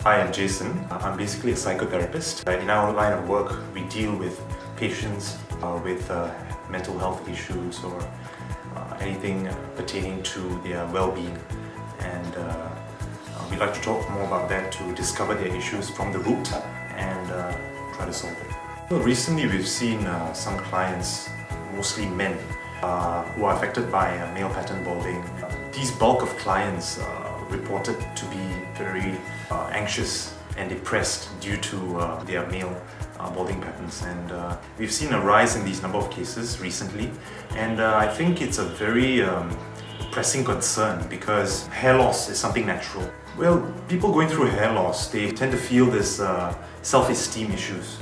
Hi, I'm Jason. I'm basically a psychotherapist. In our line of work, we deal with patients with mental health issues or anything pertaining to their well-being. And we'd like to talk more about that to discover their issues from the root and try to solve it. Well, recently we've seen some clients, mostly men, who are affected by male pattern balding. These bulk of clients reported to be very anxious and depressed due to their male balding patterns, and we've seen a rise in these number of cases recently, and I think it's a very pressing concern because hair loss is something natural. Well, people going through hair loss, they tend to feel this self-esteem issues.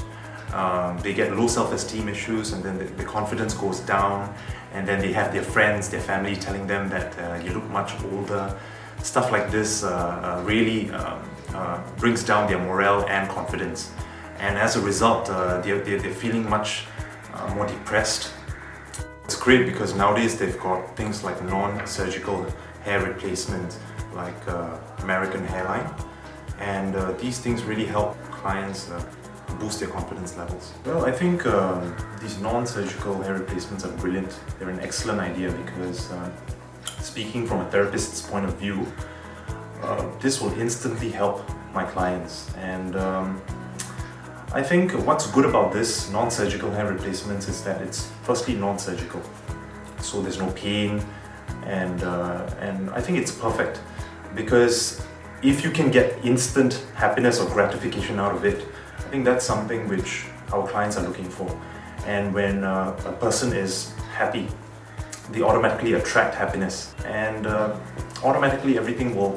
They get low self-esteem issues, and then the confidence goes down, and then they have their friends, their family telling them that you look much older. Stuff like this really brings down their morale and confidence, and as a result they're feeling much more depressed. It's great because nowadays they've got things like non-surgical hair replacement like American Hairline, and these things really help clients boost their confidence levels. Well, I think these non-surgical hair replacements are brilliant. They're an excellent idea because speaking from a therapist's point of view, this will instantly help my clients. And I think what's good about this non-surgical hair replacements is that it's firstly non-surgical, so there's no pain, and I think it's perfect because if you can get instant happiness or gratification out of it, I think that's something which our clients are looking for. And when a person is happy, they automatically attract happiness, and automatically everything will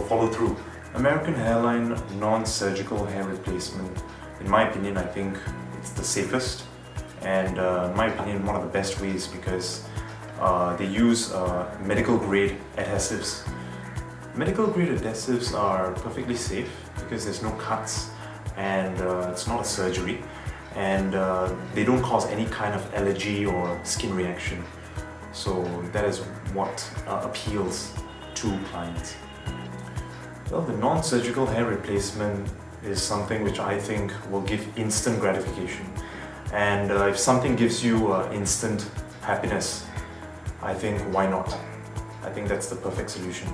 follow through. American Hairline non-surgical hair replacement, in my opinion, I think it's the safest, and in my opinion one of the best ways, because they use medical grade adhesives. Medical grade adhesives are perfectly safe because there's no cuts, and it's not a surgery, and they don't cause any kind of allergy or skin reaction. So that is what appeals to clients. Well, the non-surgical hair replacement is something which I think will give instant gratification. And if something gives you instant happiness, I think why not? I think that's the perfect solution.